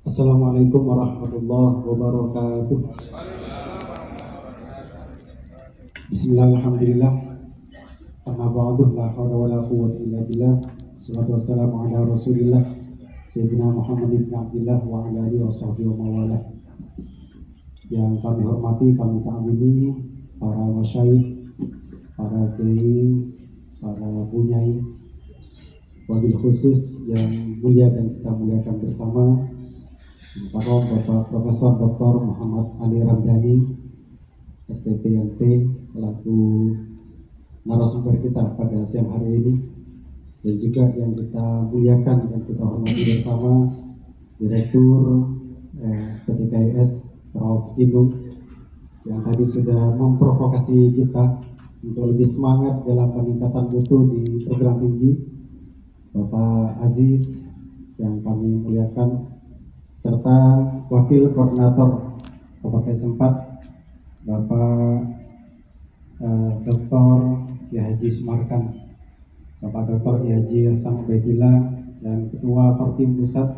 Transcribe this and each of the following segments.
Assalamualaikum warahmatullahi wabarakatuh. Bismillahirrahmanirrahim. Amma ba'du, la haula wala quwwata illa billah. Wassalatu wassalamu ala Rasulillah Sayyidina Muhammad ibn Abdullah wa ala alihi wa sahbihi wa mawalah. Yang kami hormati, kami ta'zimi para masyayikh, para kiai, para bunyai, wabil khusus yang mulia dan kita muliakan bersama, Bapak Profesor Dr. Muhammad Ali Ramdhani STPNT selaku narasumber kita pada siang hari ini, dan juga yang kita muliakan dan kita hormati bersama Direktur PTKIS Prof. Inung yang tadi sudah memprovokasi kita untuk lebih semangat dalam peningkatan mutu di program tinggi, Bapak Aziz yang kami muliakan, serta Wakil Koordinator KPKS 4 Bapak Dr. Kiai Haji Sumarkan, Bapak Dr. Kiai Haji Hasan Ubaidillah, dan Ketua Kortim Pusat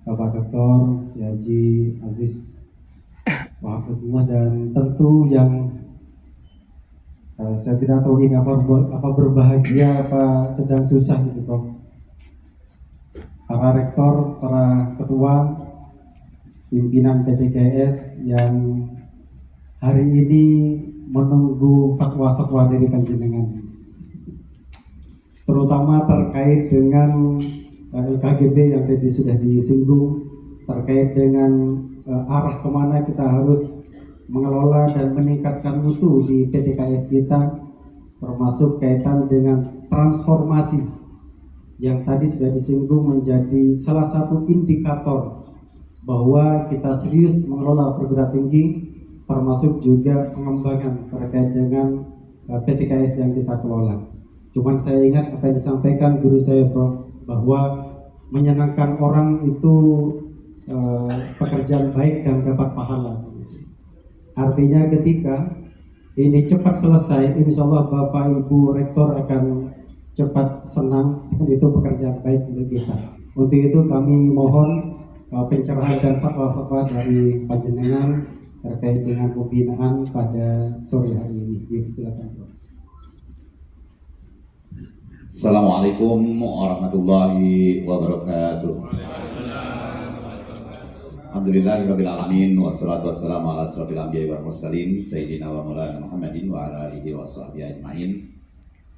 Bapak Dr. Kiai Haji Aziz Wahabudullah, dan tentu yang saya tidak tahu ini apa berbahagia apa sedang susah gitu, Prof. Para rektor, para ketua, pimpinan PTKS yang hari ini menunggu fatwa-fatwa dari panjenengan, terutama terkait dengan LKGB yang tadi sudah disinggung, terkait dengan arah kemana kita harus mengelola dan meningkatkan mutu di PTKS kita, termasuk kaitan dengan transformasi yang tadi sudah disinggung menjadi salah satu indikator bahwa kita serius mengelola perguruan tinggi, termasuk juga pengembangan terkait dengan PTKS yang kita kelola. Cuman saya ingat apa yang disampaikan guru saya, Prof, bahwa menyenangkan orang itu pekerjaan baik dan dapat pahala. Artinya ketika ini cepat selesai, insya Allah Bapak Ibu Rektor akan cepat senang, dan itu pekerjaan baik untuk kita. Untuk itu kami mohon pencerahan dan fatwa-fatwa dari panjenengan terkait dengan pembinaan pada sore hari ini. Silakan, Prof. Assalamualaikum warahmatullahi wabarakatuh. Alhamdulillahirabbil alamin, wassalatu wassalamu ala asrofil anbiya'i wal mursalin sayyidina wa maulana Muhammadin wa ala alihi wa sahbihi ajmain.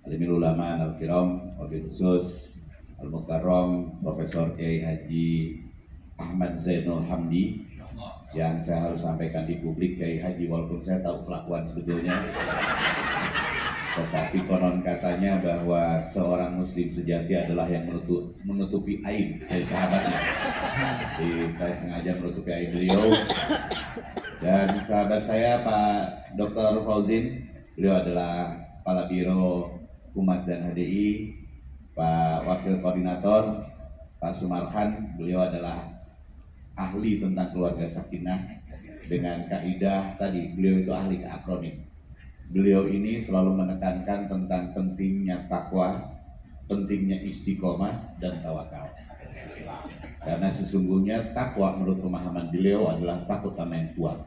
Alimil ulama al-kiram, wabil khusus al-mukarram Profesor Kiai Haji Ahmad Zainul Hamdi, yang saya harus sampaikan di publik, Kiai Haji, walaupun saya tahu kelakuan sebetulnya, tetapi konon katanya bahwa seorang muslim sejati adalah yang menutupi aib dari sahabatnya. Jadi saya sengaja menutupi aib beliau. Dan sahabat saya Pak Dr. Fauzin, beliau adalah Kepala Biro Humas dan HDI. Pak Wakil Koordinator Pak Sumarkan, beliau adalah ahli tentang keluarga sakinah dengan kaidah tadi, beliau itu ahli ke akronim. Beliau ini selalu menekankan tentang pentingnya takwa, pentingnya istiqomah dan tawakal. Karena sesungguhnya takwa menurut pemahaman beliau adalah takut sama yang kuat.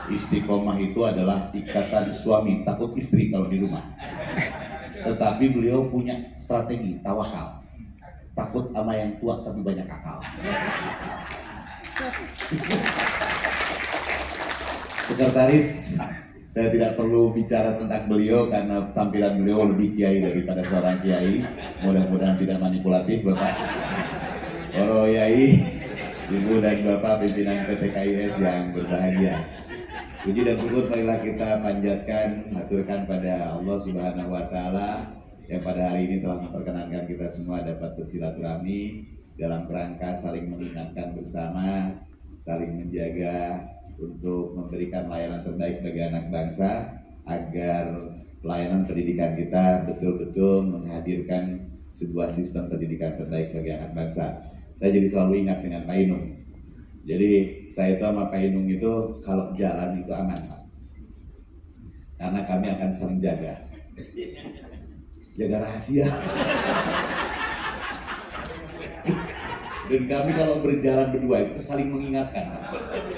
Istiqomah itu adalah ikatan suami takut istri kalau di rumah. Tetapi beliau punya strategi tawakal, takut sama yang tua tapi banyak akal. Sekretaris, saya tidak perlu bicara tentang beliau karena tampilan beliau lebih kiai daripada seorang kiai. Mudah-mudahan tidak manipulatif, Bapak. Para yai, Ibu dan Bapak pimpinan PTKIS yang berbahagia. Puji dan syukur marilah kita panjatkan, haturkan pada Allah Subhanahu wa taala yang pada hari ini telah memperkenankan kita semua dapat bersilaturahmi dalam kerangka saling mengingatkan bersama, saling menjaga untuk memberikan layanan terbaik bagi anak bangsa, agar pelayanan pendidikan kita betul-betul menghadirkan sebuah sistem pendidikan terbaik bagi anak bangsa. Saya jadi selalu ingat dengan Pak Inung. Jadi saya itu sama Pak Inung itu kalau jalan itu aman, Pak. Karena kami akan saling jaga rahasia. Dan kami kalau berjalan berdua itu saling mengingatkan,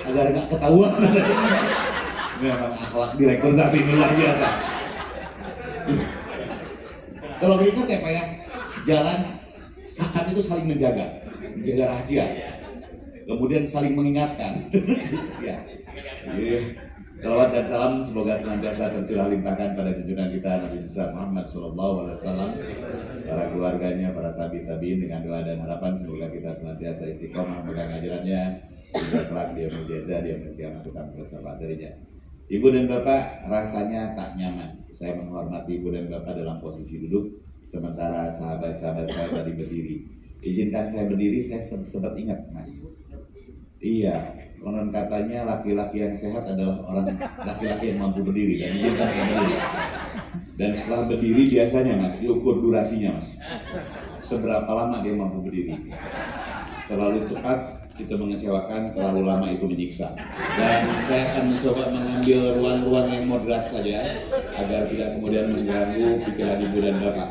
agar nggak ketahuan. Memang akhlak direktur satu ini luar biasa. Kalau mengingat ya Pak ya, jalan saat itu saling menjaga rahasia, kemudian saling mengingatkan. Ya. Salawat dan salam semoga senantiasa tercurah limpahkan pada junjungan kita Nabi besar Muhammad SAW, para keluarganya, para tabi'in dengan doa dan harapan semoga kita senantiasa istiqomah memegang ajarannya, hingga kelak dia menjaza, dia menjadi kita bersama darinya. Ibu dan Bapak, rasanya tak nyaman. Saya menghormati Ibu dan Bapak dalam posisi duduk, sementara sahabat-sahabat saya tadi berdiri. Izinkan saya berdiri, saya sempat ingat Mas. Iya, konon katanya laki-laki yang sehat adalah orang laki-laki yang mampu berdiri, dan izinkan saya berdiri. Dan setelah berdiri biasanya Mas, diukur durasinya Mas. Seberapa lama dia mampu berdiri. Terlalu cepat kita mengecewakan, terlalu lama itu menyiksa. Dan saya akan mencoba mengambil ruang-ruang yang moderat saja agar tidak kemudian mengganggu pikiran Ibu dan Bapak.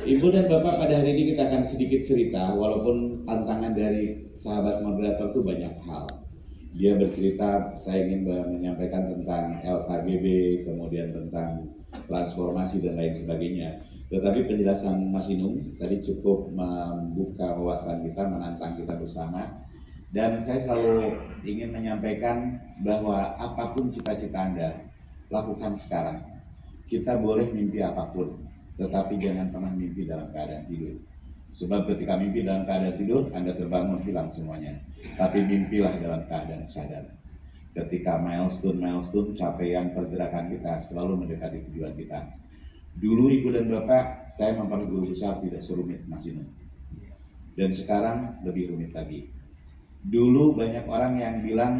Ibu dan Bapak, pada hari ini kita akan sedikit cerita, walaupun tantangan dari sahabat moderator itu banyak hal. Dia bercerita, saya ingin menyampaikan tentang LKGB, kemudian tentang transformasi dan lain sebagainya. Tetapi penjelasan Mas Inung tadi cukup membuka wawasan kita, menantang kita bersama. Dan saya selalu ingin menyampaikan bahwa apapun cita-cita Anda, lakukan sekarang. Kita boleh mimpi apapun, tetapi jangan pernah mimpi dalam keadaan tidur. Sebab ketika mimpi dalam keadaan tidur, Anda terbangun hilang semuanya. Tapi mimpilah dalam keadaan sadar. Ketika milestone capaian pergerakan kita selalu mendekati tujuan kita. Dulu Ibu dan Bapak, saya memperoleh guru besar tidak serumit Mas Inung. Dan sekarang lebih rumit lagi. Dulu banyak orang yang bilang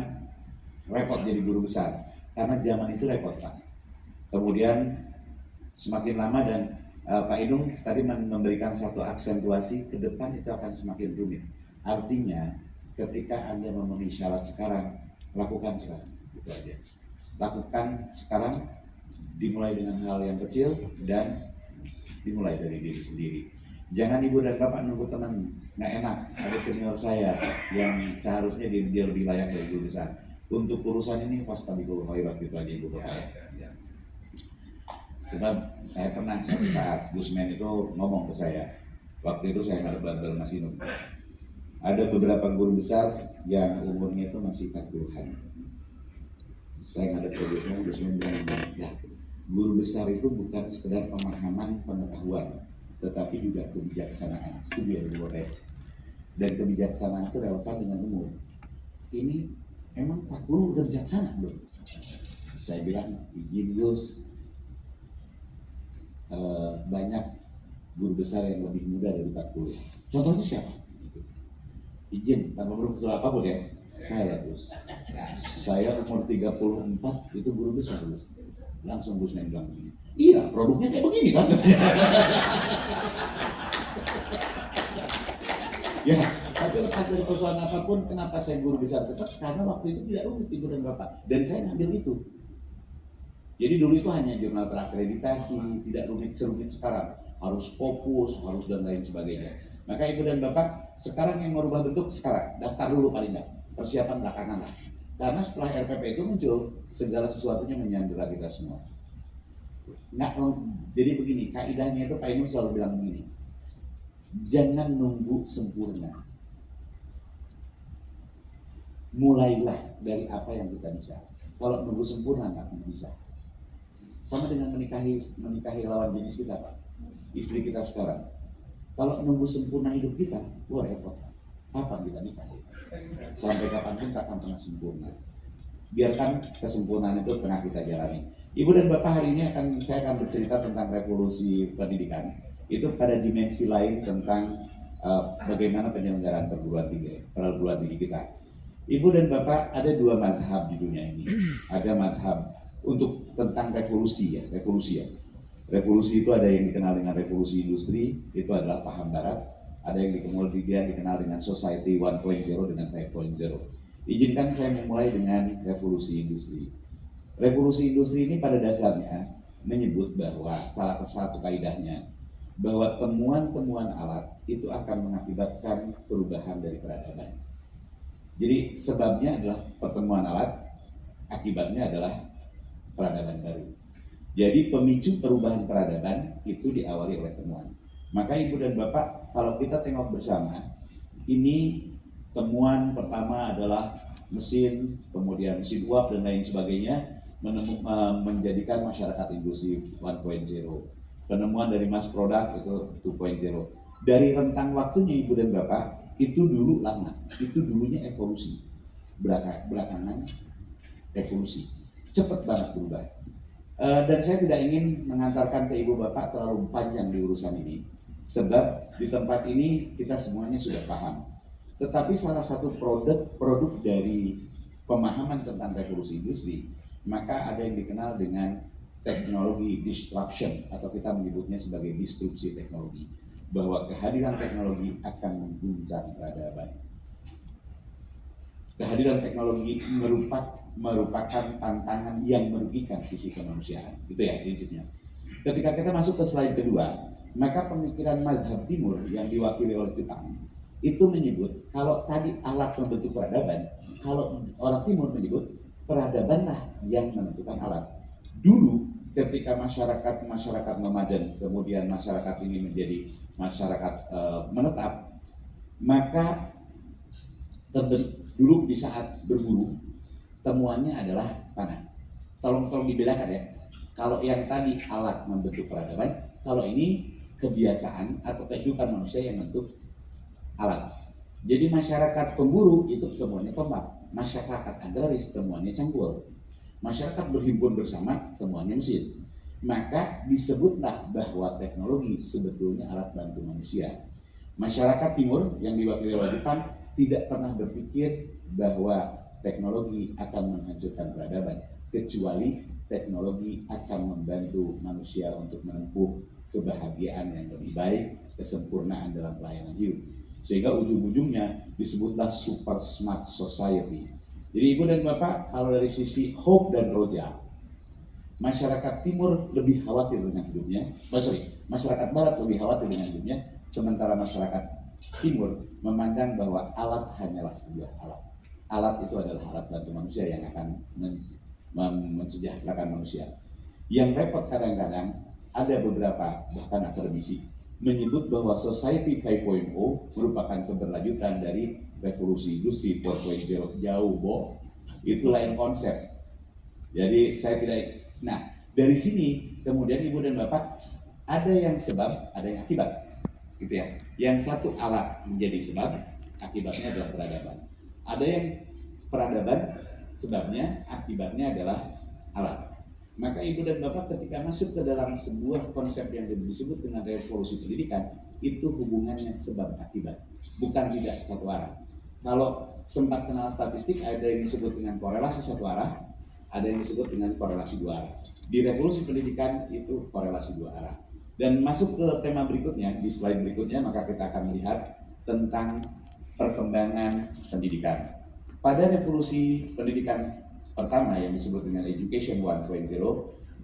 repot jadi guru besar, karena zaman itu repot Pak. Kemudian semakin lama dan Pak Inung tadi memberikan satu aksentuasi, ke depan itu akan semakin rumit. Artinya ketika Anda memenuhi syarat sekarang, lakukan sekarang. Itu aja. Lakukan sekarang, dimulai dengan hal yang kecil dan dimulai dari diri sendiri. Jangan Ibu dan Bapak nunggu teman, nggak enak. Ada senior saya yang seharusnya dia lebih layak dari guru besar. Untuk urusan ini fastabiqul khairat, gitu aja Ibu Bapak ya. Sebab saya pernah suatu saat Gusmen itu ngomong ke saya, waktu itu saya ngadep bandel Mas Inung. Ada beberapa guru besar yang umurnya itu masih 40-an. Saya ngadep ke Gusmen bilang, ya, guru besar itu bukan sekedar pemahaman pengetahuan, tetapi juga kebijaksanaan. Setuju ya Bu Bapak? Dan kebijaksanaan itu relevan dengan umur. Ini emang 40 udah bijaksana belum? Saya bilang, izin Gus, banyak guru besar yang lebih muda dari 40. Contohnya siapa? Izin, tanpa berkesulitan apapun ya. Saya Gus, saya umur 34 itu guru besar Gus. Langsung Gus bilang begini, iya produknya kayak begini kan. Ya, tapi lepas dari persoalan apapun, kenapa saya guru besar cepat? Karena waktu itu tidak rumit Ibu dan Bapak, dan saya ngambil itu. Jadi dulu itu hanya jurnal terakreditasi, tidak serumit sekarang, harus fokus, harus dan lain sebagainya. Maka Ibu dan Bapak, sekarang yang merubah bentuk sekarang, daftar dulu paling enggak, persiapan belakangan lah. Karena setelah RPP itu muncul, segala sesuatunya menyandera kita semua. Nah, jadi begini, kaidahnya itu Pak Inung selalu bilang begini, jangan nunggu sempurna. Mulailah dari apa yang kita bisa. Kalau nunggu sempurna nggak akan bisa. Sama dengan menikahi lawan jenis kita Pak, istri kita sekarang. Kalau nunggu sempurna hidup kita, wah repot. Kapan kita nikah? Sampai kapanpun tak akan pernah sempurna. Biarkan kesempurnaan itu tengah kita jalani. Ibu dan Bapak, hari ini saya akan bercerita tentang revolusi pendidikan. Itu pada dimensi lain tentang bagaimana penyelenggaraan perguruan tinggi kita. Ibu dan Bapak, ada dua madhab di dunia ini. Ada madhab untuk tentang revolusi ya. Revolusi itu ada yang dikenal dengan revolusi industri, itu adalah paham barat. Ada yang dikenal dengan society 1.0 dengan 5.0. Izinkan saya memulai dengan revolusi industri. Revolusi industri ini pada dasarnya menyebut bahwa salah satu kaidahnya, bahwa temuan-temuan alat itu akan mengakibatkan perubahan dari peradaban. Jadi sebabnya adalah pertemuan alat, akibatnya adalah peradaban baru. Jadi pemicu perubahan peradaban itu diawali oleh temuan. Maka Ibu dan Bapak, kalau kita tengok bersama, ini temuan pertama adalah mesin, kemudian mesin uap dan lain sebagainya menjadikan masyarakat industri 1.0. Penemuan dari mass product itu 2.0. Dari rentang waktunya Ibu dan Bapak, itu dulu lama, itu dulunya evolusi. Belakangan evolusi. Cepat banget berubah. Dan saya tidak ingin mengantarkan ke Ibu Bapak terlalu panjang di urusan ini, sebab di tempat ini kita semuanya sudah paham. Tetapi salah satu produk dari pemahaman tentang revolusi industri, maka ada yang dikenal dengan teknologi disruption, atau kita menyebutnya sebagai disrupsi teknologi, bahwa kehadiran teknologi akan mengguncang peradaban. Kehadiran teknologi merupakan tantangan yang merugikan sisi kemanusiaan. Itu ya prinsipnya. Ketika kita masuk ke slide kedua, maka pemikiran mazhab timur yang diwakili oleh Jepang itu menyebut kalau tadi alat membentuk peradaban, kalau orang timur menyebut peradabanlah yang menentukan alat. Dulu ketika masyarakat nomaden, kemudian masyarakat ini menjadi masyarakat menetap, maka dulu di saat berburu temuannya adalah panah. Tolong dibedakan ya. Kalau yang tadi alat membentuk peradaban, kalau ini kebiasaan atau kehidupan manusia yang membentuk alat. Jadi masyarakat pemburu itu temuannya tombak, masyarakat agraris temuannya cangkul, masyarakat berhimpun bersama temuannya mesin. Maka disebutlah bahwa teknologi sebetulnya alat bantu manusia. Masyarakat timur yang diwakili oleh Jepang tidak pernah berpikir bahwa teknologi akan menghancurkan peradaban, kecuali teknologi akan membantu manusia untuk menempuh kebahagiaan yang lebih baik, kesempurnaan dalam pelayanan hidup. Sehingga ujung-ujungnya disebutlah super smart society. Jadi Ibu dan Bapak, kalau dari sisi hope dan roja, masyarakat timur lebih khawatir dengan hidupnya, masyarakat barat lebih khawatir dengan hidupnya, sementara masyarakat timur memandang bahwa alat hanyalah sebuah alat. Alat itu adalah alat bantu manusia yang akan mensejahterakan manusia. Yang repot kadang-kadang ada beberapa bahkan akademisi menyebut bahwa Society 5.0 merupakan keberlanjutan dari revolusi industri 4.0. Jauh, Bo. Itu lain konsep. Jadi saya tidak. Nah, dari sini kemudian Ibu dan Bapak, ada yang sebab, ada yang akibat, gitu ya. Yang satu alat menjadi sebab, akibatnya adalah peradaban. Ada yang peradaban sebabnya, akibatnya adalah alat. Maka Ibu dan Bapak ketika masuk ke dalam sebuah konsep yang disebut dengan revolusi pendidikan, itu hubungannya sebab akibat, bukan tidak satu arah. Kalau sempat kenal statistik, ada yang disebut dengan korelasi satu arah, ada yang disebut dengan korelasi dua arah. Di revolusi pendidikan itu korelasi dua arah. Dan masuk ke tema berikutnya, di slide berikutnya, maka kita akan melihat tentang perkembangan pendidikan. Pada revolusi pendidikan pertama yang disebut dengan Education 1.0,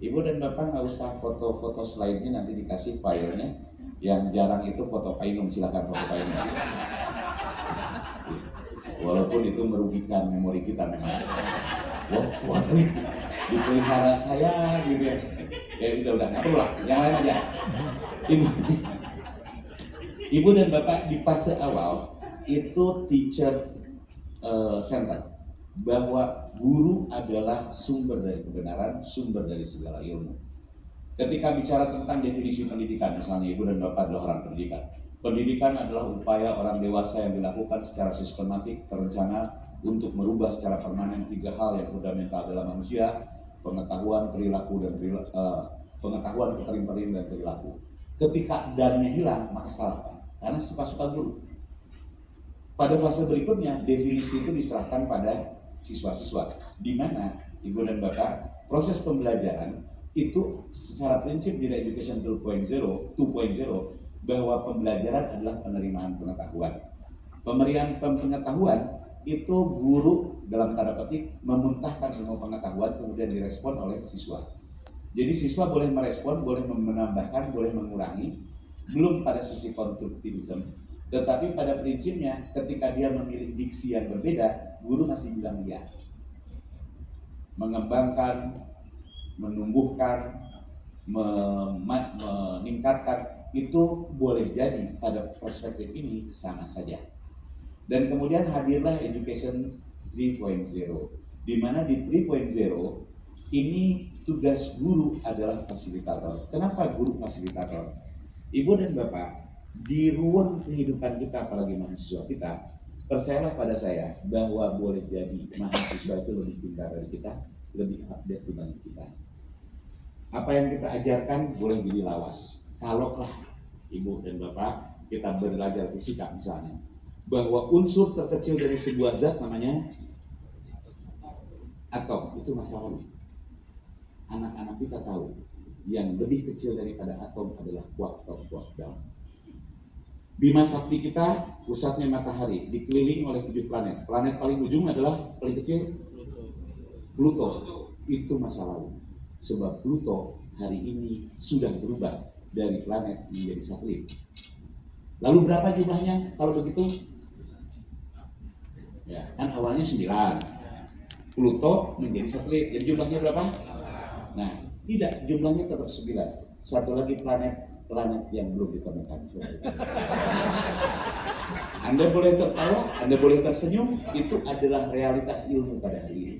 Ibu dan Bapak nggak usah foto-foto slide-nya, nanti dikasih filenya. Yang jarang itu foto painum, silakan foto painum. Walaupun itu merugikan memori kita memang. What for it? Dipelihara saya gitu ya. Ya udah nggak perlu lah, yang lain aja. Ibu dan Bapak di fase awal itu teacher center, bahwa guru adalah sumber dari kebenaran, sumber dari segala ilmu. Ketika bicara tentang definisi pendidikan, misalnya Ibu dan Bapak adalah orang pendidikan. Pendidikan adalah upaya orang dewasa yang dilakukan secara sistematik, terencana untuk merubah secara permanen tiga hal yang fundamental dalam manusia: pengetahuan, perilaku, dan pengetahuan, keterimbangan, dan perilaku. Ketika dannya hilang, maka salah, Pak, karena suka-suka guru. Pada fase berikutnya, definisi itu diserahkan pada siswa-siswa, di mana Ibu dan Bapak proses pembelajaran itu secara prinsip di Education 2.0 bahwa pembelajaran adalah penerimaan pengetahuan. Pemberian pengetahuan itu guru dalam tanda petik memuntahkan ilmu pengetahuan kemudian direspon oleh siswa. Jadi siswa boleh merespon, boleh menambahkan, boleh mengurangi, belum pada sisi konstruktivisme. Tetapi pada prinsipnya ketika dia memilih diksi yang berbeda, guru masih bilang ya. Mengembangkan, menumbuhkan, meningkatkan, itu boleh jadi pada perspektif ini sama saja. Dan kemudian hadirlah Education 3.0, di mana di 3.0 ini tugas guru adalah fasilitator. Kenapa guru fasilitator? Ibu dan Bapak, di ruang kehidupan kita, apalagi mahasiswa kita, percayalah pada saya bahwa boleh jadi mahasiswa itu lebih pintar dari kita, lebih update dibanding kita. Apa yang kita ajarkan boleh jadi lawas. Kalaulah Ibu dan Bapak kita belajar fisika misalnya, bahwa unsur terkecil dari sebuah zat namanya atom, itu masa lalu. Anak-anak kita tahu yang lebih kecil daripada atom adalah quark atau quark down. Bima sakti kita pusatnya matahari, dikelilingi oleh 7 planet. Planet paling ujung adalah paling kecil Pluto. Itu masa lalu. Sebab Pluto hari ini sudah berubah dari planet menjadi satelit. Lalu berapa jumlahnya kalau begitu? Ya, kan awalnya 9. Pluto menjadi satelit. Jadi jumlahnya berapa? Nah, tidak, jumlahnya tetap 9. Satu lagi planet yang belum ditemukan. Anda boleh tertawa, Anda boleh tersenyum, itu adalah realitas ilmu pada hari ini.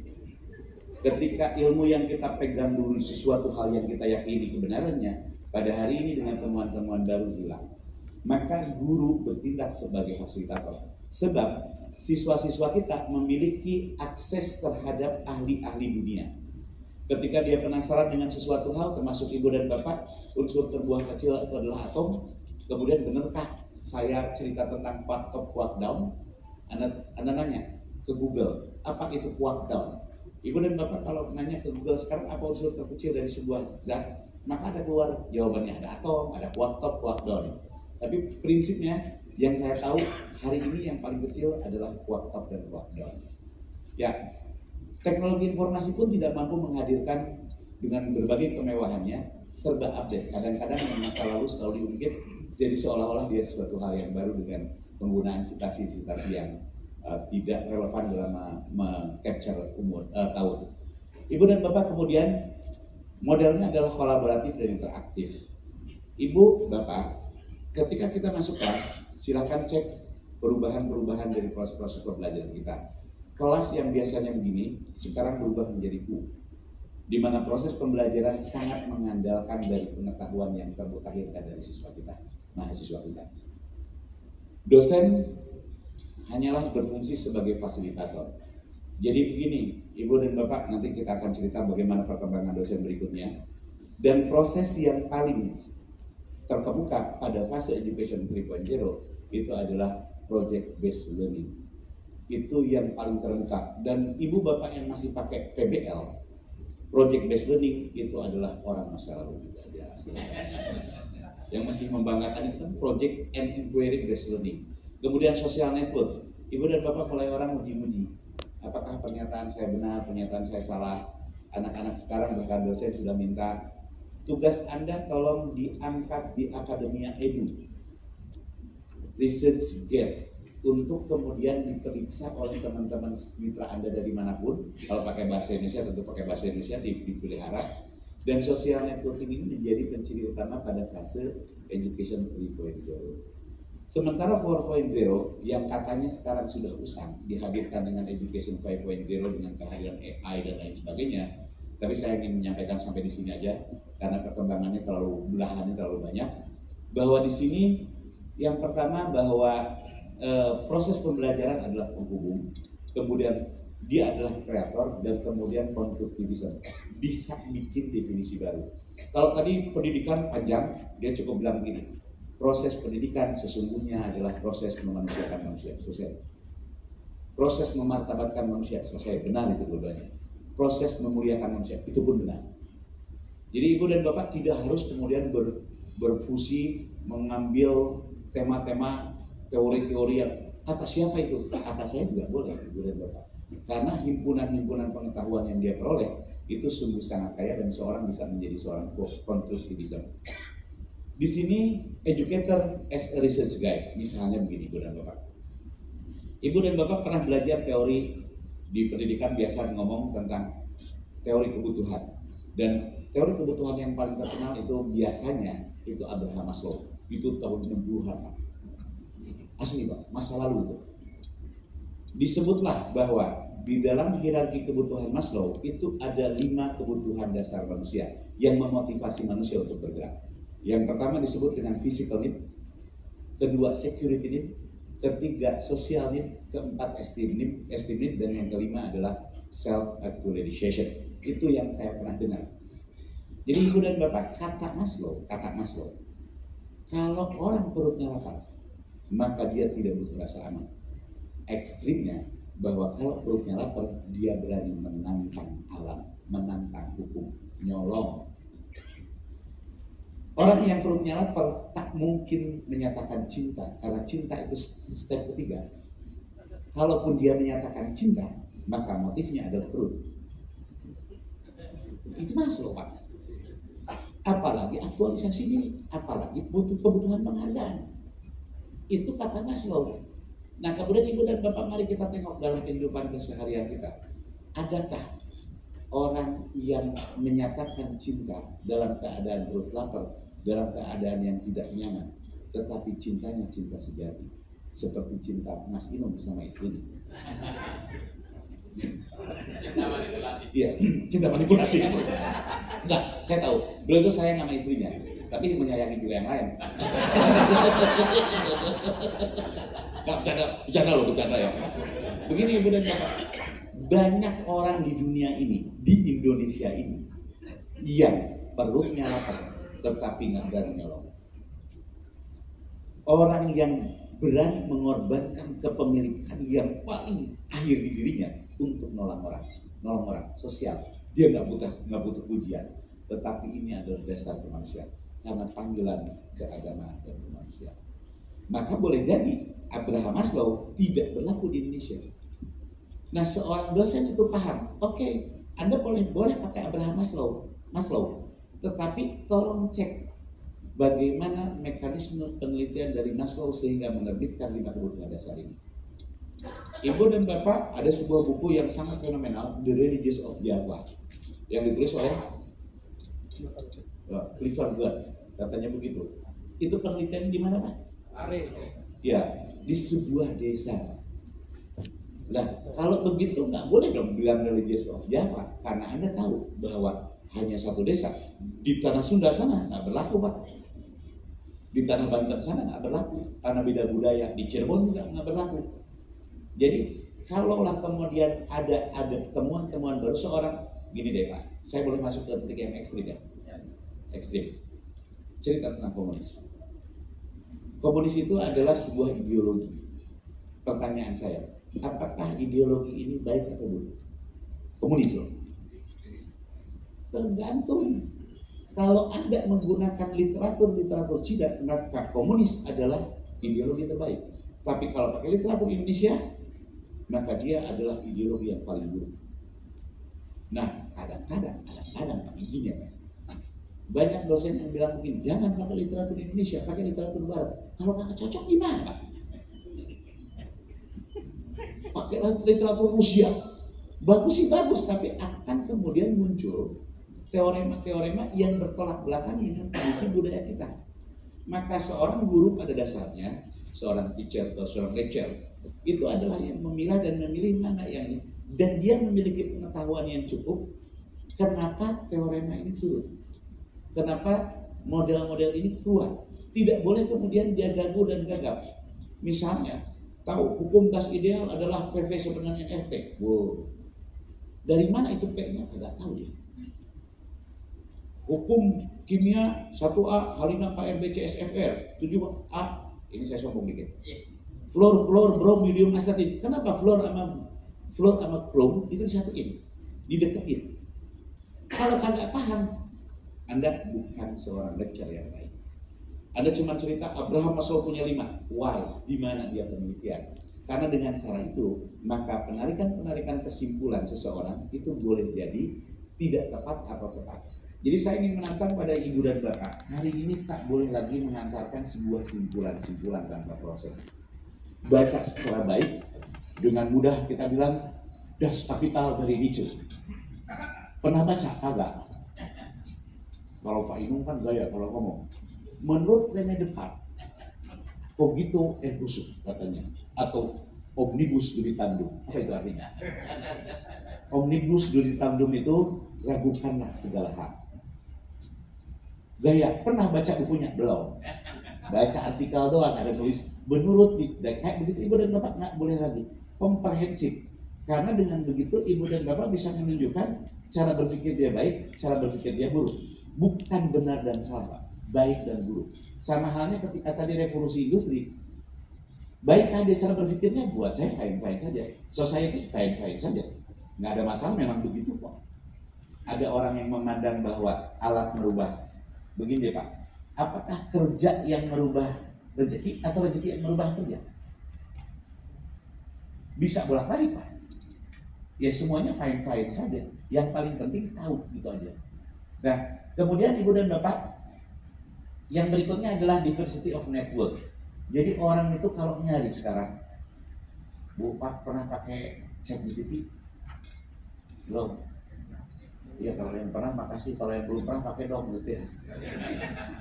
Ketika ilmu yang kita pegang dulu sesuatu hal yang kita yakini kebenarannya, pada hari ini dengan temuan-temuan baru hilang. Maka guru bertindak sebagai fasilitator. Sebab siswa-siswa kita memiliki akses terhadap ahli-ahli dunia. Ketika dia penasaran dengan sesuatu hal, termasuk ibu dan bapak, unsur terbuang kecil itu adalah atom. Kemudian benarkah saya cerita tentang quark top, quark down? Anda nanya ke Google, apa itu quark down? Ibu dan bapak kalau nanya ke Google sekarang apa unsur terkecil dari sebuah zat, maka ada keluar jawabannya, ada atom, ada quark top, quark down. Tapi prinsipnya yang saya tahu hari ini yang paling kecil adalah quark top dan quark down. Ya, teknologi informasi pun tidak mampu menghadirkan dengan berbagai kemewahannya serba update. Kadang-kadang yang masa lalu selalu diungkit jadi seolah-olah dia sesuatu hal yang baru dengan penggunaan citasi-citasi yang tidak relevan dalam meng-capture tahun. Ibu dan bapak kemudian modelnya adalah kolaboratif dan interaktif. Ibu, bapak, ketika kita masuk kelas, silakan cek perubahan-perubahan dari proses-proses pembelajaran kita. Kelas yang biasanya begini, sekarang berubah menjadi U, di mana proses pembelajaran sangat mengandalkan dari pengetahuan yang termutakhirkan dari siswa kita, mahasiswa kita. Dosen hanyalah berfungsi sebagai fasilitator. Jadi begini, ibu dan bapak, nanti kita akan cerita bagaimana perkembangan dosen berikutnya. Dan proses yang paling terkemuka pada fase Education 3.0 itu adalah project based learning. Itu yang paling terbuka. Dan ibu bapak yang masih pakai PBL, project based learning, itu adalah orang masa lalu juga aja. Yang masih membanggakan itu kan project and inquiry based learning. Kemudian social network, ibu dan bapak mulai orang uji-uji apakah pernyataan saya benar, pernyataan saya salah. Anak-anak sekarang bahkan dosen sudah minta tugas Anda tolong diangkat di Akademia Edu Research Gap untuk kemudian diperiksa oleh teman-teman mitra Anda dari manapun. Kalau pakai bahasa Indonesia tentu pakai bahasa Indonesia, dipelihara. Dan social networking ini menjadi penciri utama pada fase Education 3.0. Sementara 4.0 yang katanya sekarang sudah usang dihadirkan dengan Education 5.0 dengan kehadiran AI dan lain sebagainya. Tapi saya ingin menyampaikan sampai di sini aja karena perkembangannya belahannya terlalu banyak. Bahwa di sini yang pertama bahwa proses pembelajaran adalah penghubung, kemudian dia adalah kreator, dan kemudian konstruktivisme bisa bikin definisi baru. Kalau tadi pendidikan panjang, dia cukup bilang gini, proses pendidikan sesungguhnya adalah proses memanusiakan manusia, selesai. Proses memartabatkan manusia, selesai, benar itu dua-duanya. Proses memuliakan manusia, itu pun benar. Jadi ibu dan bapak tidak harus kemudian berfusi mengambil tema-tema teori-teori yang kata siapa itu, kata saya juga boleh ibu dan bapak. Karena himpunan-himpunan pengetahuan yang dia peroleh itu sungguh sangat kaya dan seorang bisa menjadi seorang konstruktivisme. Di sini educator as a research guide, misalnya begini Ibu dan Bapak. Ibu dan Bapak pernah belajar teori di pendidikan, biasa ngomong tentang teori kebutuhan. Dan teori kebutuhan yang paling terkenal itu biasanya itu Abraham Maslow. Itu tahun 60-an Pak. Asli Pak, masa lalu itu. Disebutlah bahwa di dalam hierarki kebutuhan Maslow itu ada 5 kebutuhan dasar manusia yang memotivasi manusia untuk bergerak. Yang pertama disebut dengan physical need, kedua security need, ketiga social need, keempat esteem need, dan yang kelima adalah self actualization. Itu yang saya pernah dengar. Jadi Ibu dan Bapak, kata Maslow, kalau orang perutnya lapar, maka dia tidak butuh rasa aman. Ekstrimnya bahwa kalau perutnya lapar, dia berani menantang alam, menantang hukum, nyolong. Orang yang perutnya lapar tak mungkin menyatakan cinta, karena cinta itu step ketiga. Kalaupun dia menyatakan cinta, maka motifnya adalah perut. Itu Maslow Pak. Apalagi aktualisasi diri, apalagi butuh kebutuhan penghargaan. Itu kata Maslow. Nah kemudian Ibu dan Bapak, mari kita tengok dalam kehidupan keseharian kita. Adakah orang yang menyatakan cinta dalam keadaan perut lapar, dalam keadaan yang tidak nyaman, tetapi cintanya cinta sejati, seperti cinta Mas Ino bersama istrinya? Iya, cinta manipulatif. Enggak, saya tahu. Beliau itu sayang sama istrinya, tapi menyayangi juga yang lain. Enggak, bercanda ya. Begini Ibu dan Bapak, banyak orang di dunia ini, di Indonesia ini, yang perutnya lapar tetapi nggak berani nyolong. Orang yang berani mengorbankan kepemilikan yang paling akhir di dirinya untuk nolong orang sosial. Dia nggak butuh pujian, tetapi ini adalah dasar kemanusiaan karena panggilan keagamaan dan kemanusiaan. Maka boleh jadi Abraham Maslow tidak berlaku di Indonesia. Nah seorang dosen itu paham, oke, Anda boleh pakai Abraham Maslow, tetapi tolong cek bagaimana mekanisme penelitian dari Maslow sehingga menerbitkan 5 kebutuhan dasar ini. Ibu dan Bapak, ada sebuah buku yang sangat fenomenal, The Religions of Java, yang ditulis oleh Clifford Gard, katanya begitu. Itu penelitian di mana Pak? Ya, di sebuah desa. Nah, kalau begitu nggak boleh dong bilang Religions of Java, karena Anda tahu bahwa hanya satu desa. Di tanah Sunda sana nggak berlaku Pak. Di tanah Banten sana nggak berlaku karena beda budaya. Di Cirebon juga nggak berlaku. Jadi kalaulah kemudian ada temuan-temuan baru seorang, gini deh Pak, saya boleh masuk ke titik yang ekstrim ya? Ekstrim. Cerita tentang komunis. Komunis itu adalah sebuah ideologi. Pertanyaan saya, apakah ideologi ini baik atau buruk? Komunis loh. Tergantung. Kalau Anda menggunakan literatur Cina, maka komunis adalah ideologi terbaik. Tapi kalau pakai literatur Indonesia, maka dia adalah ideologi yang paling buruk. Nah, kadang-kadang Pak, izin ya Pak, banyak dosen yang bilang begini, jangan pakai literatur Indonesia, pakai literatur Barat. Kalau nggak cocok gimana Pak? Pakai literatur Rusia. Bagus sih bagus, tapi akan kemudian muncul teorema-teorema yang bertolak belakang dengan kondisi budaya kita. Maka seorang guru pada dasarnya, seorang teacher atau seorang lecturer, itu adalah yang memilah dan memilih mana yang ini. Dan dia memiliki pengetahuan yang cukup. Kenapa teorema ini turun? Kenapa model-model ini keluar? Tidak boleh kemudian dia gagu dan gagap. Misalnya, tahu hukum gas ideal adalah PV sebenarnya RT. Wow. Dari mana itu P-nya? Agak tahu dia. Hukum kimia 1A Halina KRBCSFR 7A, ini saya sombong dikit. Fluor bromurium asetit. Kenapa fluor sama krom itu disatuin, dideketin? Kalau kagak paham, Anda bukan seorang lecturer yang baik. Anda cuma cerita Abraham Maslow punya 5. Why? Di mana dia penelitian? Karena dengan cara itu, maka penarikan kesimpulan seseorang itu boleh jadi tidak tepat atau tepat. Jadi saya ingin menantang pada ibu dan bapak, hari ini tak boleh lagi mengantarkan sebuah simpulan-simpulan tanpa proses. Baca secara baik, dengan mudah kita bilang Das Kapital dari Nietzsche. Pernah baca? Kagak. Kalau Pak Inung kan gaya kalau ngomong. Menurut René Descartes, cogito ergo sum katanya, atau omnibus juritandum. Apa itu artinya? Omnibus juritandum itu ragukanlah segala hal. Gaya, pernah baca bukunya? Belum. Baca artikel doang, ada tulis menurut kayak begitu ibu dan bapak nggak boleh lagi komprehensif, karena dengan begitu ibu dan bapak bisa menunjukkan cara berpikir dia baik, cara berpikir dia buruk, bukan benar dan salah, Pak. Baik dan buruk. Sama halnya ketika tadi revolusi industri, baikkah dia cara berpikirnya? Buat saya fine-fine saja, society fine-fine saja, nggak ada masalah, memang begitu kok. Ada orang yang memandang bahwa alat merubah. Begini deh Pak, apakah kerja yang merubah rezeki atau rezeki yang merubah kerja? Bisa bolak-balik Pak. Ya semuanya fine-fine saja. Yang paling penting tahu gitu aja. Nah, kemudian ibu dan bapak, yang berikutnya adalah diversity of network. Jadi orang itu kalau nyari sekarang, Bu Pak pernah pakai ChatGPT? Belum. Ya kalau yang pernah makasih, kalau yang belum pernah pakai dong gitu ya.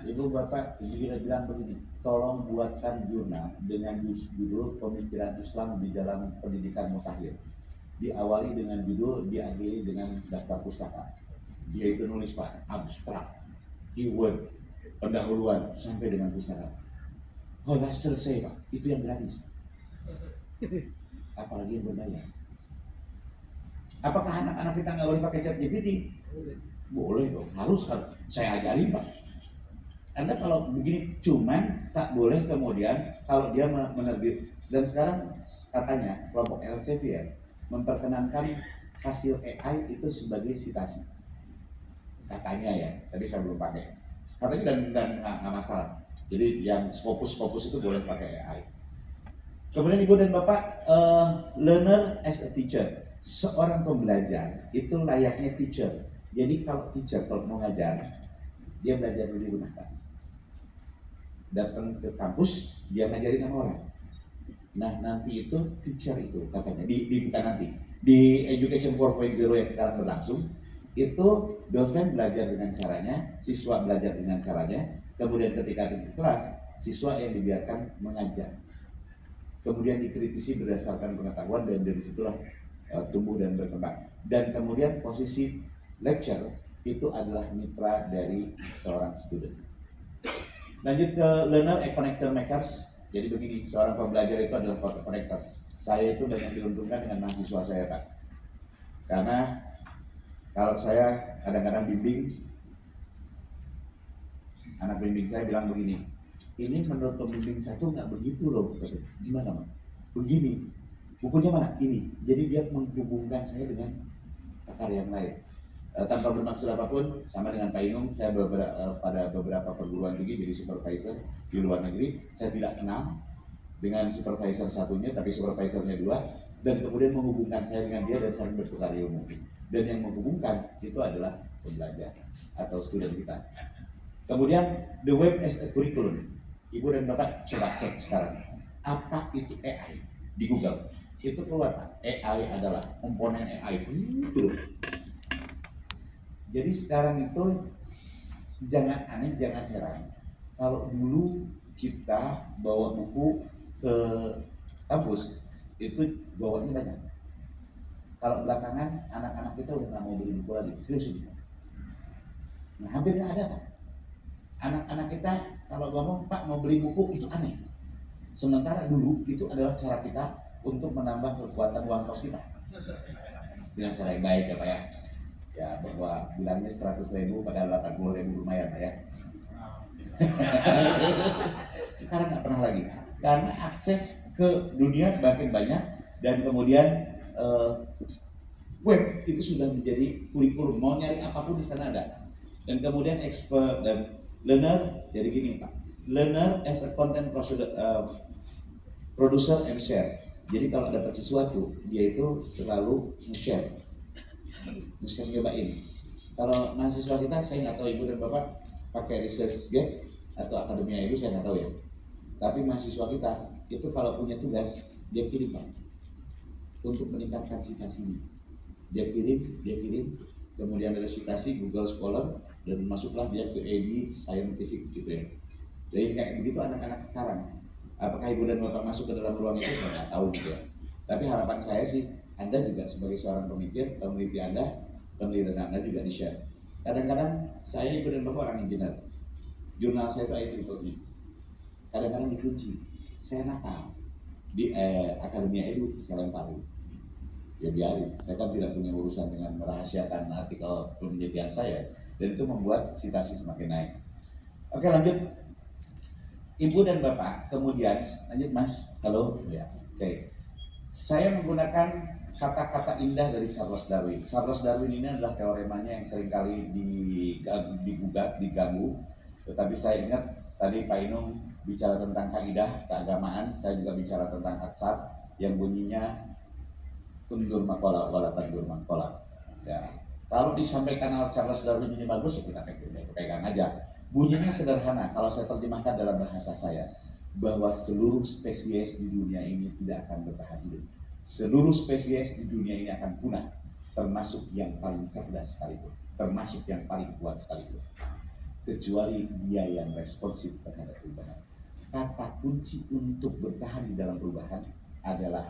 Ibu bapak juga bilang begini, tolong buatkan jurnal dengan judul pemikiran Islam di dalam pendidikan mutakhir. Diawali dengan judul, diakhiri dengan daftar pustaka. Dia itu nulis Pak, abstrak, keyword, pendahuluan sampai dengan pustaka. Oh lah selesai Pak, itu yang gratis. Apalagi yang berbayar. Apakah anak-anak kita nggak boleh pakai ChatGPT? Boleh dong, harus kan. Saya ajarin Pak. Anda kalau begini, cuman tak boleh kemudian kalau dia menerbit. Dan sekarang katanya kelompok Elsevier memperkenankan hasil AI itu sebagai citasi. Katanya ya, tapi saya belum pakai. Katanya dan nggak masalah. Jadi yang Scopus itu boleh pakai AI. Kemudian ibu dan bapak, learner as a teacher. Seorang pembelajar itu layaknya teacher. Jadi kalau teacher kalau mau ngajar, dia belajar dulu di rumah Pak. Datang ke kampus, dia ngajarin sama orang. Nah nanti itu teacher itu katanya, bukan nanti. Di Education 4.0 yang sekarang berlangsung, itu dosen belajar dengan caranya, siswa belajar dengan caranya, kemudian ketika di kelas, siswa yang dibiarkan mengajar. Kemudian dikritisi berdasarkan pengetahuan dan dari situlah tumbuh dan berkembang. Dan kemudian posisi lecturer itu adalah mitra dari seorang student. Lanjut ke learner and connector makers. Jadi begini, seorang pembelajar itu adalah connector. Saya itu banyak diuntungkan dengan mahasiswa saya Pak. Karena kalau saya kadang-kadang bimbing, anak bimbing saya bilang begini, ini menurut pembimbing satu nggak begitu loh. Gimana Pak? Begini. Bukunya mana? Ini. Jadi dia menghubungkan saya dengan pakar yang lain. Tanpa bermaksud apapun, sama dengan Pak Inung, saya pada beberapa perguruan tinggi jadi supervisor di luar negeri. Saya tidak kenal dengan supervisor satunya, tapi supervisornya dua, dan kemudian menghubungkan saya dengan dia dan saling bertukar ilmu. Dan yang menghubungkan itu adalah pembelajar atau student kita. Kemudian the web as a curriculum. Ibu dan bapak coba cek sekarang, apa itu AI di Google. Itu keluar Pak, AI adalah komponen AI itu. Jadi sekarang itu jangan aneh, jangan heran. Kalau dulu kita bawa buku ke kampus, itu bawanya banyak. Kalau belakangan anak-anak kita udah nggak mau beli buku lagi, serius ini. Nah hampir nggak ada Pak. Anak-anak kita kalau ngomong Pak mau beli buku itu aneh. Sementara dulu itu adalah cara kita untuk menambah kekuatan uang kos kita dengan cara yang baik ya Pak ya. Ya bahwa bilangnya 100.000 pada 80.000 lumayan Pak ya. Sekarang nggak pernah lagi karena akses ke dunia makin banyak dan kemudian web itu sudah menjadi kurikulum, mau nyari apapun di sana ada. Dan kemudian expert dan learner jadi gini Pak, learner as a content producer and share. Jadi kalau dapat sesuatu, dia itu selalu nge-share nyobain. Kalau mahasiswa kita, saya nggak tahu ibu dan bapak pakai research gap atau akademia itu saya nggak tahu ya. Tapi mahasiswa kita itu kalau punya tugas dia kirim Pak, untuk meningkatkan citasinya. Dia kirim, kemudian ada citasi Google Scholar dan masuklah dia ke ED Scientific gitu ya. Jadi kayak begitu anak-anak sekarang. Apakah ibu dan bapak masuk ke dalam ruang itu saya nggak tahu gitu ya. Tapi harapan saya sih Anda juga sebagai seorang pemikir, peneliti Anda, penelitian Anda juga di-share. Kadang-kadang saya ibu dan bapak orang engineer. Jurnal saya itu IEEE. Kadang-kadang dikunci. Saya nakal. Di akademia edu saya lemparin. Ya biarin, saya kan tidak punya urusan dengan merahasiakan artikel penelitian saya. Dan itu membuat citasi semakin naik. Oke lanjut. Ibu dan bapak, kemudian lanjut mas, halo ya, oke. Saya menggunakan kata-kata indah dari Charles Darwin. Charles Darwin ini adalah teoremanya yang seringkali digugat, diganggu. Tetapi saya ingat tadi Pak Inung bicara tentang kaidah keagamaan, saya juga bicara tentang atsar yang bunyinya undur makola wala tandur makola. Ya, kalau disampaikan oleh Charles Darwin ini bagus, ya kita pegang aja. Bunyinya sederhana, kalau saya terjemahkan dalam bahasa saya, bahwa seluruh spesies di dunia ini tidak akan bertahan hidup. Seluruh spesies di dunia ini akan punah, termasuk yang paling cerdas sekalipun, termasuk yang paling kuat sekalipun, kecuali dia yang responsif terhadap perubahan. Kata kunci untuk bertahan di dalam perubahan adalah,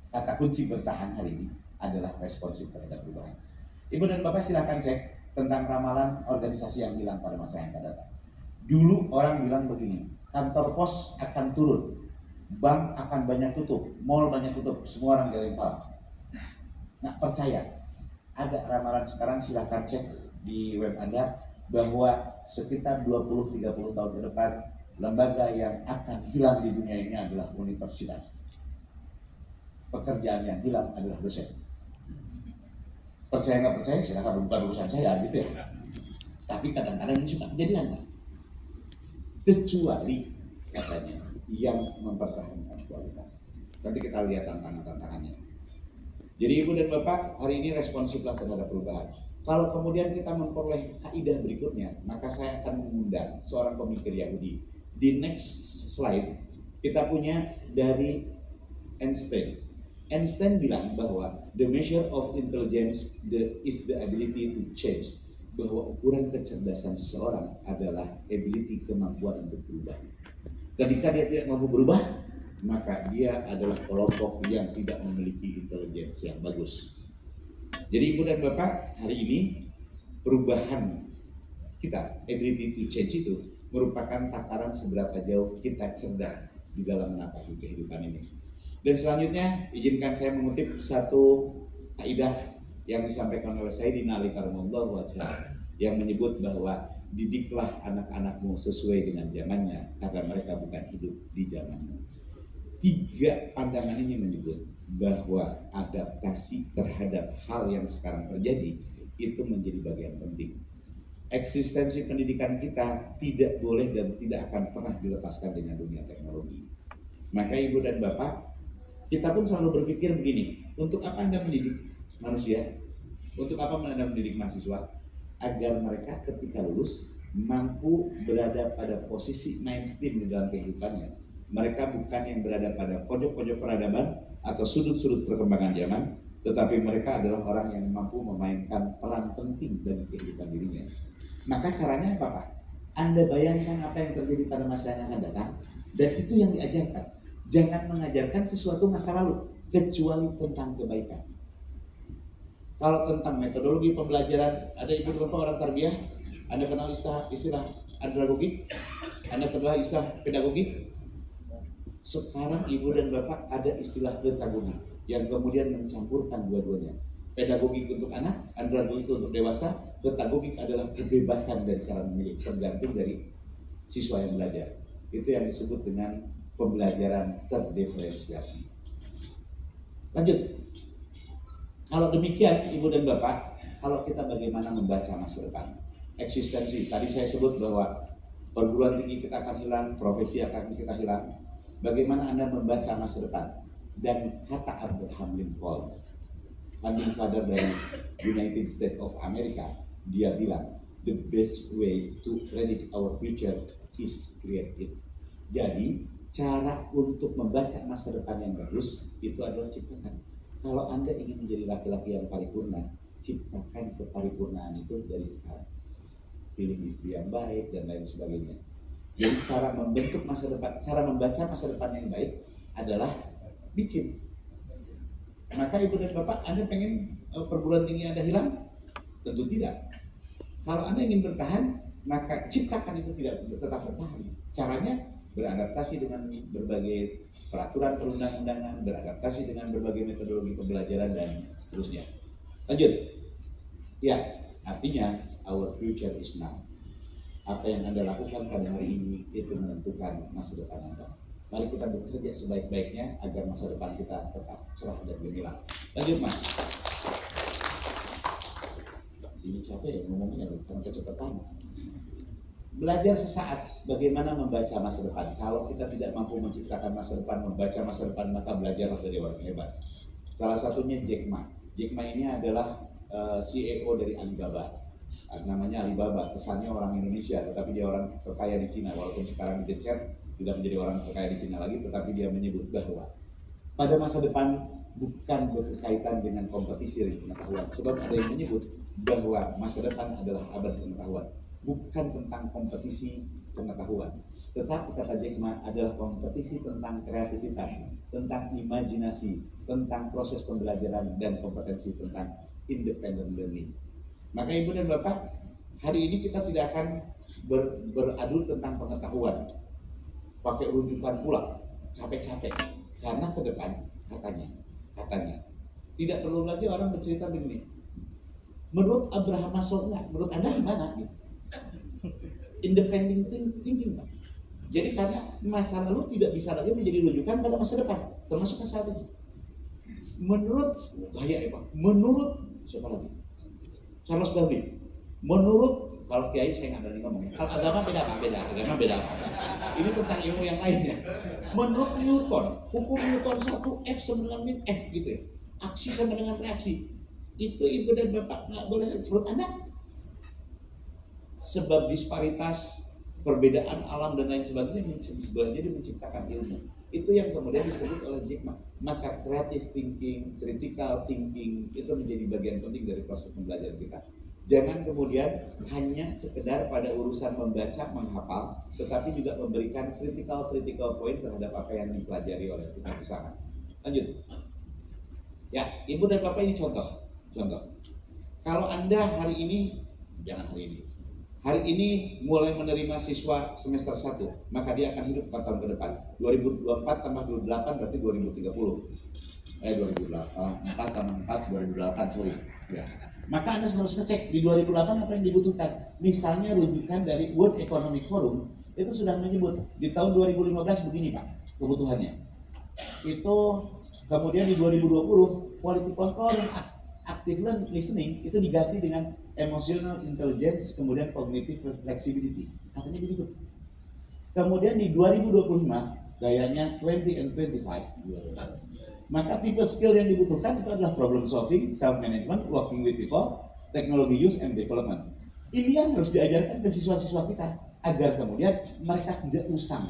kata kunci bertahan hari ini adalah responsif terhadap perubahan. Ibu dan bapak silakan cek tentang ramalan organisasi yang hilang pada masa yang akan datang. Dulu orang bilang begini, kantor pos akan turun, bank akan banyak tutup, mall banyak tutup, semua orang geleng kepala. Nah percaya, ada ramalan sekarang, silakan cek di web Anda, bahwa sekitar 20-30 tahun ke depan, lembaga yang akan hilang di dunia ini adalah universitas. Pekerjaan yang hilang adalah dosen. Percaya nggak percaya silakan, bukan urusan saya gitu ya. Tapi kadang-kadang ini suka kejadian Pak. Kecuali katanya yang mempertahankan kualitas. Nanti kita lihat tantangan-tantangannya. Jadi ibu dan bapak hari ini responsiflah terhadap perubahan. Kalau kemudian kita memperoleh kaidah berikutnya, maka saya akan mengundang seorang pemikir Yahudi. Di next slide kita punya dari Einstein. Einstein bilang bahwa the measure of intelligence is the ability to change. Bahwa ukuran kecerdasan seseorang adalah ability, kemampuan untuk berubah. Ketika dia tidak mampu berubah, maka dia adalah kelompok yang tidak memiliki intelijensi yang bagus. Jadi ibu dan bapak, hari ini perubahan kita, ability to change itu merupakan takaran seberapa jauh kita cerdas di dalam menapaki kehidupan ini. Dan selanjutnya izinkan saya mengutip satu kaidah yang disampaikan oleh Sayyidina Ali Karamullah wajah, yang menyebut bahwa didiklah anak-anakmu sesuai dengan zamannya karena mereka bukan hidup di zamanmu. Tiga pandangan ini menyebut bahwa adaptasi terhadap hal yang sekarang terjadi itu menjadi bagian penting. Eksistensi pendidikan kita tidak boleh dan tidak akan pernah dilepaskan dengan dunia teknologi. Maka ibu dan bapak, kita pun selalu berpikir begini, untuk apa Anda mendidik manusia? Untuk apa Anda mendidik mahasiswa? Agar mereka ketika lulus mampu berada pada posisi mainstream di dalam kehidupannya. Mereka bukan yang berada pada pojok-pojok peradaban atau sudut-sudut perkembangan zaman, tetapi mereka adalah orang yang mampu memainkan peran penting bagi kehidupan dirinya. Maka caranya apa Pak? Anda bayangkan apa yang terjadi pada masa yang akan datang, dan itu yang diajarkan. Jangan mengajarkan sesuatu masa lalu, kecuali tentang kebaikan. Kalau tentang metodologi pembelajaran, ada ibu bapak orang tarbiyah, Anda kenal istilah andragogik, Anda kenal istilah pedagogik. Sekarang ibu dan bapak ada istilah pedagogik yang kemudian mencampurkan dua-duanya. Pedagogik untuk anak, andragogik untuk dewasa. Pedagogik adalah kebebasan dari cara memilih, tergantung dari siswa yang belajar. Itu yang disebut dengan pembelajaran terdiferensiasi. Lanjut. Kalau demikian ibu dan bapak, kalau kita bagaimana membaca masa depan, eksistensi, tadi saya sebut bahwa perguruan tinggi kita akan hilang, profesi akan kita hilang. Bagaimana Anda membaca masa depan? Dan kata Abraham Lincoln, founding father dari United States of America, dia bilang the best way to predict our future is create it. Jadi cara untuk membaca masa depan yang bagus itu adalah ciptakan. Kalau Anda ingin menjadi laki-laki yang paripurna, ciptakan keparipurnaan itu dari sekarang. Pilih istri yang baik dan lain sebagainya. Jadi cara membentuk masa depan, cara membaca masa depan yang baik adalah bikin. Maka ibu dan bapak, Anda pengen perguruan tinggi Anda hilang? Tentu tidak. Kalau Anda ingin bertahan, maka ciptakan itu tidak tetap bertahan. Caranya beradaptasi dengan berbagai peraturan perundang-undangan, beradaptasi dengan berbagai metodologi pembelajaran dan seterusnya. Lanjut. Ya, artinya our future is now. Apa yang Anda lakukan pada hari ini itu menentukan masa depan Anda. Mari kita bekerja sebaik-baiknya agar masa depan kita tetap cerah dan gemilang. Lanjut, Mas. Ini capek ya ngomongnya karena kecepatan. Belajar sesaat bagaimana membaca masa depan. Kalau kita tidak mampu menciptakan masa depan, membaca masa depan, maka belajarlah dari orang hebat. Salah satunya Jack Ma. Jack Ma ini adalah CEO dari Alibaba. Namanya Alibaba, kesannya orang Indonesia, tetapi dia orang terkaya di Cina. Walaupun sekarang digencet, tidak menjadi orang terkaya di Cina lagi, tetapi dia menyebut bahwa pada masa depan bukan berkaitan dengan kompetisi dan pengetahuan. Sebab ada yang menyebut bahwa masa depan adalah abad pengetahuan, bukan tentang kompetisi pengetahuan, tetapi kata Jack Ma adalah kompetisi tentang kreativitas, tentang imajinasi, tentang proses pembelajaran dan kompetensi tentang independent learning. Maka ibu dan bapak, hari ini kita tidak akan beradu tentang pengetahuan, pakai rujukan pula, capek-capek, karena ke depan katanya tidak perlu lagi orang bercerita begini. Menurut Abraham Maslow enggak, menurut Anda gimana? Gitu. Independent thinking, Pak. Jadi karena masa lalu tidak bisa lagi menjadi rujukan pada masa depan, termasuk saat ini. Menurut menurut siapa lagi? Charles Darwin. Menurut, kalau kiai saya nggak berani ngomong ya. Kalau agama beda. Ini tentang ilmu yang lainnya. Menurut Newton, hukum Newton 1 F sama dengan min F gitu ya. Aksi sama dengan reaksi. Itu ibu dan bapak nggak boleh menurut Anda. Sebab disparitas, perbedaan alam dan lain sebagainya sebenarnya dia menciptakan ilmu. Itu yang kemudian disebut oleh Jack Ma. Maka creative thinking, critical thinking itu menjadi bagian penting dari proses pembelajaran kita. Jangan kemudian hanya sekedar pada urusan membaca, menghafal, tetapi juga memberikan critical point terhadap apa yang dipelajari oleh kita bersama. Lanjut. Ya, ibu dan bapak ini contoh. Kalau Anda hari ini mulai menerima siswa semester 1, maka dia akan hidup 4 tahun ke depan. 2024 tambah 28 berarti 2030. 4 tambah 4, 2008, sorry. Ya. Maka Anda harus ngecek di 2008 apa yang dibutuhkan. Misalnya rujukan dari World Economic Forum, itu sudah menyebut di tahun 2015 begini Pak, kebutuhannya. Itu kemudian di 2020, quality control dan active listening itu diganti dengan emotional intelligence, kemudian cognitive flexibility. Katanya begitu. Kemudian di 2025 gayanya 20 and 25. Maka tipe skill yang dibutuhkan itu adalah problem solving, self management, working with people, technology use and development. Ini yang harus diajarkan ke siswa-siswa kita agar kemudian mereka tidak usang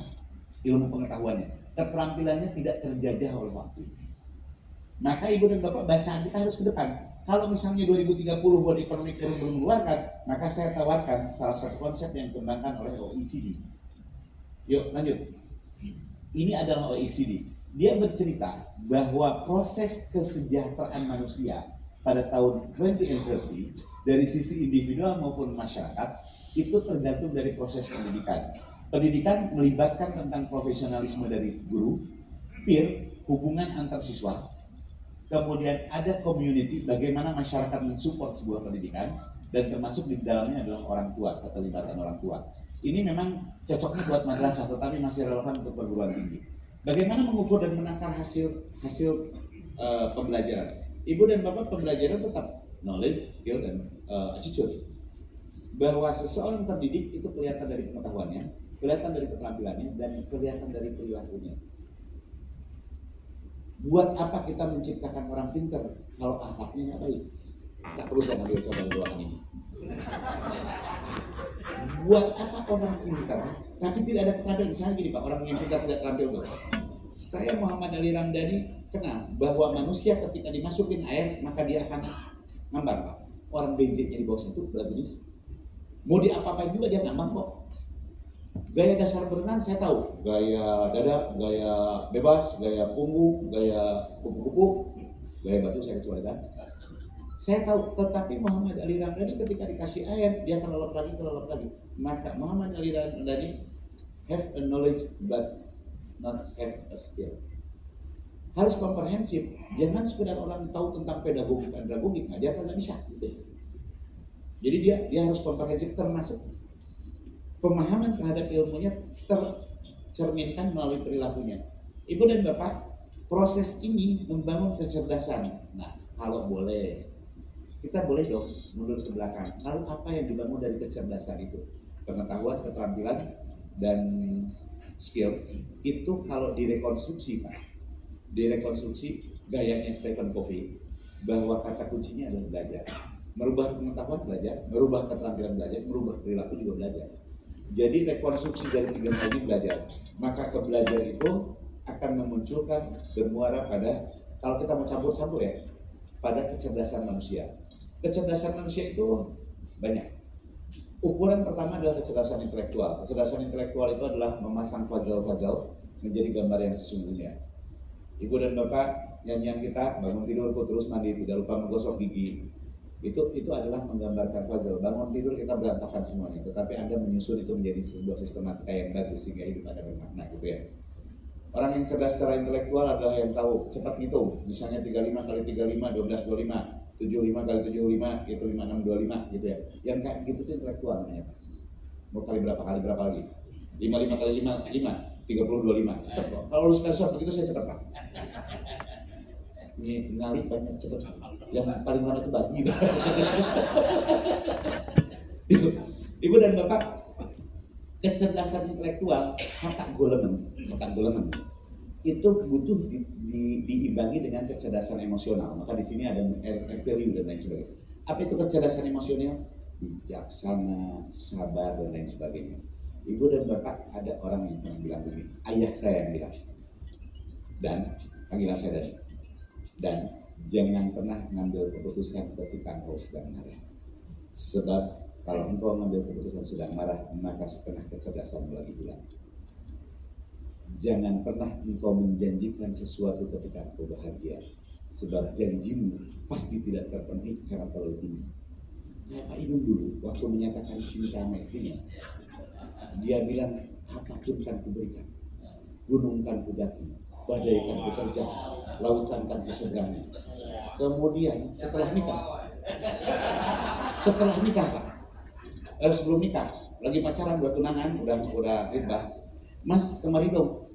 ilmu pengetahuannya, keterampilannya tidak terjajah oleh waktu. Maka ibu dan bapak, bacaan kita harus ke depan. Kalau misalnya 2030 World Economic Forum belum mengeluarkan, maka saya tawarkan salah satu konsep yang dikembangkan oleh OECD. Yuk lanjut. Ini adalah OECD. Dia bercerita bahwa proses kesejahteraan manusia pada tahun 2030 dari sisi individual maupun masyarakat itu tergantung dari proses pendidikan. Pendidikan melibatkan tentang profesionalisme dari guru, peer, hubungan antar siswa, kemudian ada community, bagaimana masyarakat mensupport sebuah pendidikan, dan termasuk di dalamnya adalah orang tua, keterlibatan orang tua. Ini memang cocoknya buat madrasah, tetapi masih relevan untuk perguruan tinggi. Bagaimana mengukur dan menakar hasil pembelajaran? Ibu dan bapak, pembelajaran tetap knowledge, skill, dan attitude. Bahwa seseorang terdidik itu kelihatan dari pengetahuannya, kelihatan dari keterampilannya, dan kelihatan dari perilakunya. Buat apa kita menciptakan orang pintar kalau akhlaknya nggak baik? Tak perlu saya ngambil contoh ruangan ini. Buat apa orang pintar tapi tidak ada keterampilan? Misalnya gini Pak, orang yang pintar tidak terampil tuh. Saya Muhammad Ali Ramdhani kenal bahwa manusia ketika dimasukin air maka dia akan ngambang Pak. Orang BJ-nya di bawah satu berarti mau diapa-apain juga dia ngambang kok. Gaya dasar berenang saya tahu, gaya dada, gaya bebas, gaya punggung, gaya kupu-kupu, gaya batu saya kecualikan. Saya tahu, tetapi Muhammad Ali Ramdhani ketika dikasih air dia akan lelap lagi. Maka Muhammad Ali Ramdhani have a knowledge but not have a skill. Harus komprehensif, jangan sekedar orang tahu tentang pedagogik andragogik, nah, dia nggak bisa gitu. Jadi dia harus komprehensif, termasuk pemahaman terhadap ilmunya tercerminkan melalui perilakunya. Ibu dan Bapak, proses ini membangun kecerdasan. Nah, kalau boleh, kita boleh dong mundur ke belakang. Lalu apa yang dibangun dari kecerdasan itu? Pengetahuan, keterampilan, dan skill. Itu kalau direkonstruksi, Pak. Direkonstruksi gayanya Stephen Covey, bahwa kata kuncinya adalah belajar. Merubah pengetahuan belajar, merubah keterampilan belajar, merubah perilaku juga belajar. Jadi rekonstruksi dari 3 hal ini belajar. Maka kebelajar itu akan memunculkan bermuara pada, kalau kita mau campur-campur ya, pada kecerdasan manusia. Kecerdasan manusia itu banyak. Ukuran pertama adalah kecerdasan intelektual. Kecerdasan intelektual itu adalah memasang fazal-fazal menjadi gambar yang sesungguhnya. Ibu dan Bapak, nyanyian kita, bangun tidurku terus mandi, tidak lupa menggosok gigi. Itu adalah menggambarkan fazal. Bangun tidur kita berantakan semuanya, tetapi Anda menyusun itu menjadi sebuah sistematika yang bagus sehingga hidup Anda bermakna gitu ya. Orang yang cerdas secara intelektual adalah yang tahu cepat ngitung, misalnya 35 kali 35 12 25, 75 kali 75 itu 5625 gitu ya. Yang kayak gitu tuh intelektual namanya Pak. Mau kali berapa lagi? 55 kali 5 30 25. Cepat kok. Kalau lu sekali begitu saya cepat Pak. Ini ngali banyak cepat. Yang paling lama itu bagi. Ibu dan Bapak, kecerdasan intelektual, kata Goleman itu butuh diimbangi dengan kecerdasan emosional. Maka di sini ada value dan lain sebagainya. Apa itu kecerdasan emosional? Bijaksana, sabar dan lain sebagainya. Ibu dan Bapak, ada orang yang pernah bilang begini, ayah saya yang bilang, dan panggilan saya dan jangan pernah ngambil keputusan ketika engkau sedang marah. Sebab kalau engkau mengambil keputusan sedang marah, maka setengah kecerdasan lagi hilang. Jangan pernah engkau menjanjikan sesuatu ketika engkau bahagia. Sebab janjimu pasti tidak terpenuhi karena terlalu tinggi. Kayak Pak Idung dulu, waktu menyatakan cinta sama istrinya, dia bilang, apapun kan kuberikan, gunung kan kudaki, badai kan kuterjang, lautan kan kuseberangi. Kemudian setelah nikah Pak, sebelum nikah, lagi pacaran, udah tunangan, udah ridbah, Mas kemari dong,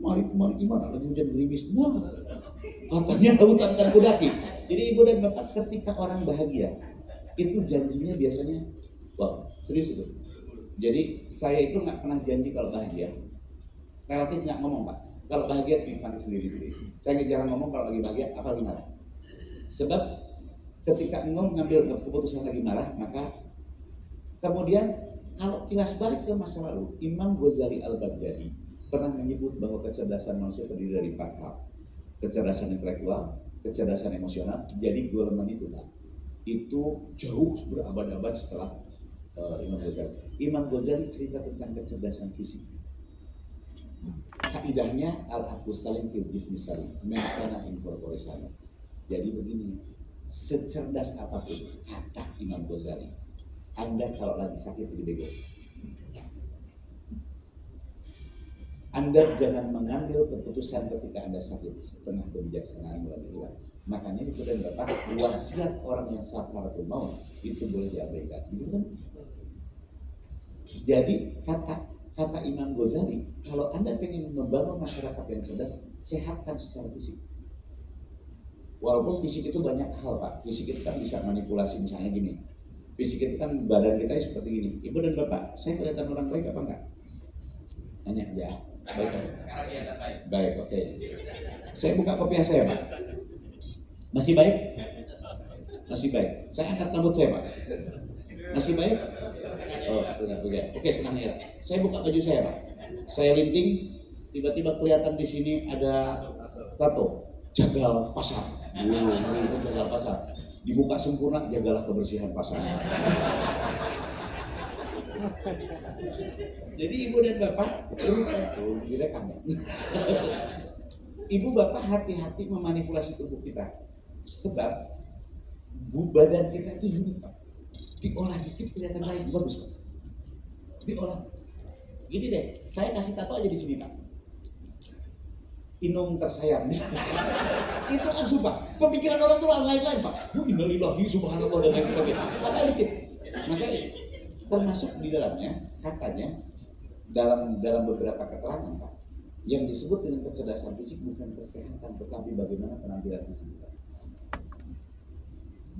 mari gimana? Lagi hujan gerimis, katanya lautan kan kudaki. Jadi ibu dan bapak, ketika orang bahagia, itu janjinya biasanya, wow, serius itu. Jadi saya itu nggak pernah janji kalau bahagia, relatif nggak ngomong Pak. Kalau bahagia nikmati sendiri. Saya jarang ngomong kalau lagi bahagia, apa lagi marah. Sebab ketika engkau mengambil keputusan lagi marah, maka kemudian kalau kilas balik ke masa lalu, Imam Ghazali Al-Baghdadi pernah menyebut bahwa kecerdasan manusia terdiri dari 4 hal. Kecerdasan intelektual, kecerdasan emosional. Jadi Goleman itu Pak, itu jauh berabad-abad setelah Imam Ghazali. Imam Ghazali cerita tentang kecerdasan fisik. Kaidahnya al-aqus salim fil jismi salim, mensana in corpore sano. Jadi begini, secerdas apapun kata Imam Ghazali, Anda kalau lagi sakit jadi bego. Anda jangan mengambil keputusan ketika Anda sakit, setengah kebijaksanaan mulai hilang. Makanya itu dan Bapak, wasiat orang yang sakaratul maut itu boleh diabaikan, gitu kan? Jadi kata Imam Ghazali, kalau Anda ingin membangun masyarakat yang cerdas, sehatkan secara fisik. Walaupun fisik itu banyak hal Pak, fisik itu kan bisa manipulasi, misalnya gini. Fisik itu kan badan kita seperti gini. Ibu dan Bapak, saya kelihatan orang baik apa enggak? Nanya aja. Baik, baik, oke. Saya buka kopiah saya, Pak. Masih baik? Masih baik. Saya angkat rambut saya, Pak. Masih baik? Oh, sudah, oke. Oke, senang ya. Saya buka baju saya, Pak. Saya linting, tiba-tiba kelihatan di sini ada tato jagal pasar. Itu jagal pasar. Dibuka sempurna, jagalah kebersihan pasar. Jadi ibu dan bapak, direkam ya. Ibu bapak hati-hati memanipulasi tubuh kita, sebab badan kita itu unik, Pak. Diolah dikit kelihatan lain, bagus, Pak. Diolah. Gini deh, saya kasih tato aja di sini, Pak. Inung tersayang. Itu kan sumpah. Pemikiran orang tuh lain-lain, Pak. Innalillahi subhanallah dan lain sebagainya. Padahal dikit. Makanya termasuk di dalamnya katanya dalam beberapa keterangan, Pak, yang disebut dengan kecerdasan fisik bukan kesehatan, tetapi bagaimana penampilan fisik kita.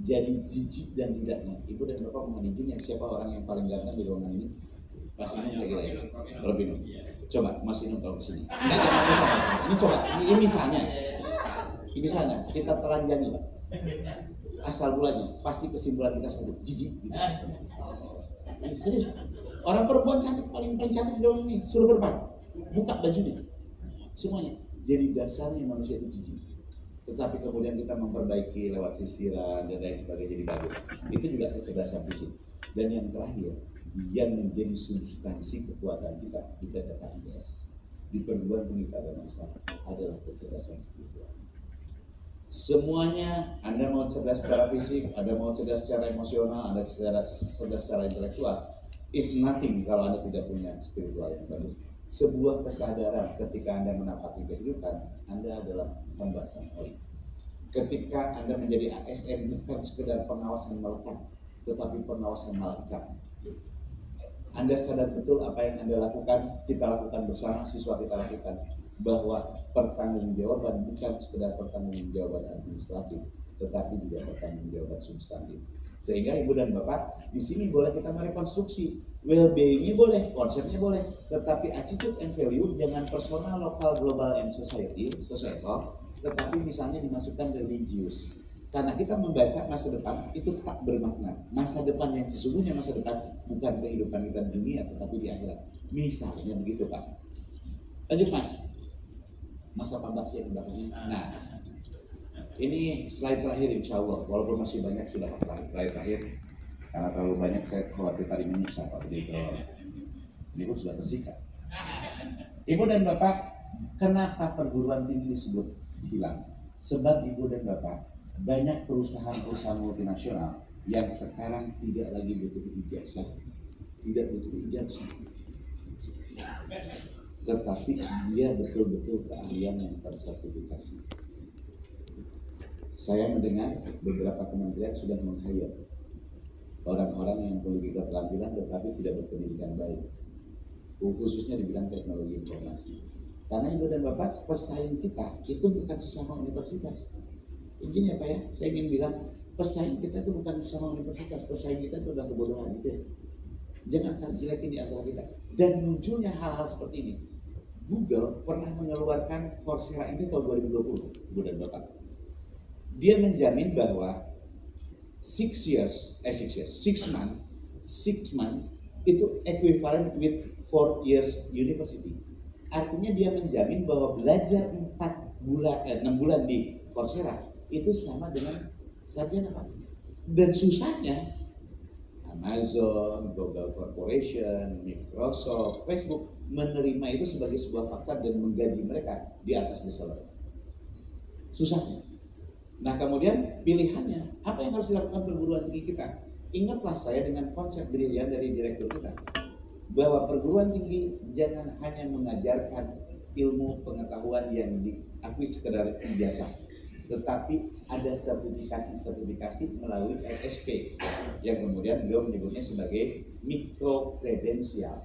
Jadi jijik dan tidaknya, ibu dan bapak mohon izin, yang siapa orang yang paling ganteng di ruangan ini? Mas Inung, saya kira ya. Robin, coba Mas Inung kalau kesini. Ini coba, ini misalnya kita telanjangi, Pak. Asal bulannya, pasti kesimpulan kita satu, jijik. Gitu. Serius, orang perempuan cantik paling cantik di ruangan ini, suruh berpan, buka bajunya, semuanya. Jadi dasarnya manusia itu jijik. Tetapi kemudian kita memperbaiki lewat sisiran dan lain sebagainya jadi bagus. Itu juga kecerdasan fisik. Dan yang terakhir, yang menjadi substansi kekuatan kita di PTKIS, di perguruan tinggi keagamaan Islam, adalah kecerdasan spiritual. Semuanya, Anda mau cerdas secara fisik, Anda mau cerdas secara emosional, Anda cerdas secara intelektual, is nothing kalau Anda tidak punya spiritual yang bagus. Sebuah kesadaran ketika Anda menapaki kehidupan, Anda adalah hamba sang Khalik. Ketika Anda menjadi ASN, bukan sekedar pengawasan melekat, tetapi pengawasan malaikat. Anda sadar betul apa yang Anda lakukan, kita lakukan bersama, siswa kita lakukan, bahwa pertanggungjawaban bukan sekedar pertanggungjawaban administratif, tetapi juga pertanggungjawaban substantif. Sehingga ibu dan bapak, di sini boleh kita merekonstruksi, well-being-nya boleh, konsepnya boleh, tetapi attitude and value jangan personal, lokal, global, and societal, tetapi misalnya dimasukkan religius. Karena kita membaca masa depan itu tak bermakna. Masa depan yang sesungguhnya masa depan bukan kehidupan kita di dunia, tetapi di akhirat. Misalnya begitu, Pak. Lanjut, Mas. Masa pandang sih belakangnya. Nah, ini slide terakhir insya Allah, walaupun masih banyak sudah slide terakhir. Karena terlalu banyak saya khawatir tadi menyiksa, Pak. Jadi ini pun sudah tersiksa. Ibu dan Bapak, kenapa perguruan tinggi disebut hilang? Sebab ibu dan bapak, banyak perusahaan-perusahaan multinasional yang sekarang tidak lagi butuh ijazah, tidak butuh ijazah, tetapi dia betul-betul keahlian yang tersertifikasi. Saya mendengar beberapa kementerian sudah meng-hire orang-orang yang memiliki keterampilan tetapi tidak berpendidikan baik, khususnya di bidang teknologi informasi. Karena ibu dan bapak, pesaing kita itu bukan sesama universitas. Begini ya Pak ya, saya ingin bilang pesaing kita itu bukan sesama universitas, pesaing kita itu adalah kebodohan gitu ya. Jangan saling jelekin di antara kita. Dan munculnya hal-hal seperti ini. Google pernah mengeluarkan Coursera ini tahun 2020, ibu dan bapak. Dia menjamin bahwa 6 months itu equivalent with 4 years university. Artinya dia menjamin bahwa belajar 6 bulan di Coursera itu sama dengan sarjana, Pak. Dan susahnya Amazon, Google Corporation, Microsoft, Facebook menerima itu sebagai sebuah fakta dan menggaji mereka di atas bestseller. Susahnya. Nah kemudian pilihannya, apa yang harus dilakukan perguruan tinggi kita? Ingatlah saya dengan konsep brilian dari direktur kita, bahwa perguruan tinggi jangan hanya mengajarkan ilmu pengetahuan yang diakui sekedar ijazah, tetapi ada sertifikasi melalui LSP yang kemudian beliau menyebutnya sebagai mikro kredensial.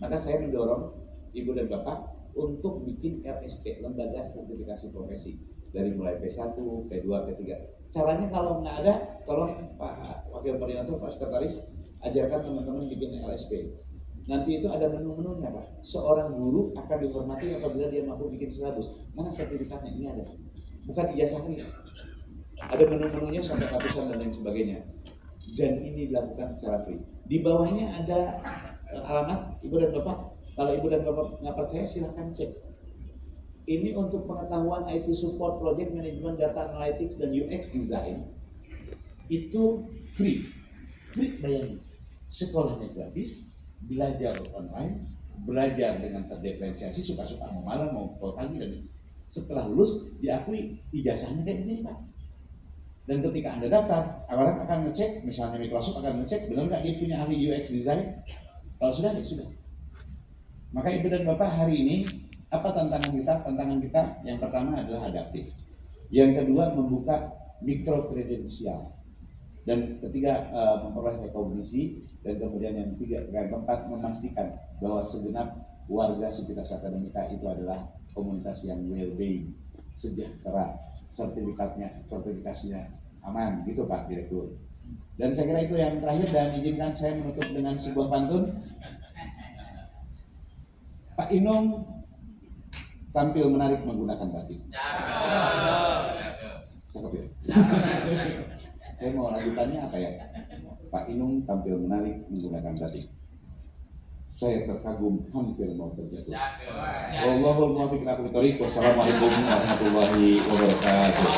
Maka saya mendorong ibu dan bapak untuk bikin LSP, lembaga sertifikasi profesi, dari mulai P1, P2, P3. Caranya kalau nggak ada, tolong Pak Wakil Koordinator, Pak Sekretaris, ajarkan teman-teman bikin LSP. Nanti itu ada menu-menunya Pak. Seorang guru akan dihormati apabila dia mampu bikin silabus. Mana sertifikatnya? Ini ada. Bukan ijazahnya. Ada menu-menunya sampai ratusan dan lain sebagainya. Dan ini dilakukan secara free. Di bawahnya ada alamat Ibu dan Bapak. Kalau Ibu dan Bapak nggak percaya silahkan cek. Ini untuk pengetahuan IT support, project management, data analytics, dan UX design. Itu free. Free bayangin. Sekolahnya gratis, belajar online, belajar dengan terdiferensiasi, suka-suka mau malam mau pagi, dan setelah lulus diakui ijazahnya kayak begini Pak. Dan ketika Anda daftar, orang akan ngecek, misalnya Microsoft akan ngecek benar nggak dia punya ahli UX design. Kalau sudah ya sudah. Maka Ibu dan Bapak hari ini apa tantangan kita? Tantangan kita yang pertama adalah adaptif. Yang kedua membuka micro kredensial. Dan ketiga memperoleh rekognisi. Dan kemudian yang keempat memastikan bahwa segenap warga Sivitas Akademika itu adalah komunitas yang well-being, sejahtera, sertifikasinya aman, gitu Pak Direktur. Dan saya kira itu yang terakhir, dan izinkan saya menutup dengan sebuah pantun. Pak Inung tampil menarik menggunakan batik. Cakep ya? Saya mau lanjutannya apa ya? Pak Inung tampil menarik menggunakan batik. Saya terkagum hampir mau terjatuh. Wallahul muwaffiq ila aqwamit thoriq. Wassalamualaikum warahmatullahi wabarakatuh.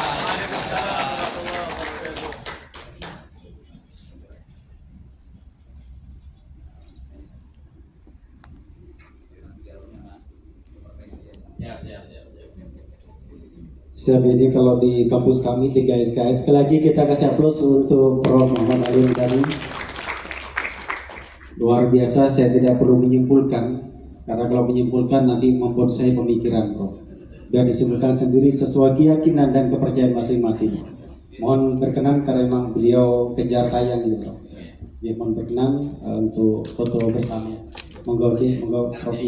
Siap, ini kalau di kampus kami 3 SKS. Sekali lagi kita kasih aplaus untuk Prof. Muhammad Alim tadi. Luar biasa, saya tidak perlu menyimpulkan. Karena kalau menyimpulkan nanti membuat saya pemikiran, Prof. Dan disimpulkan sendiri sesuai keyakinan dan kepercayaan masing-masing. Mohon berkenan karena memang beliau kejar tayang gitu, Prof. Ya, mohon berkenan untuk foto bersama. Monggo, Prof.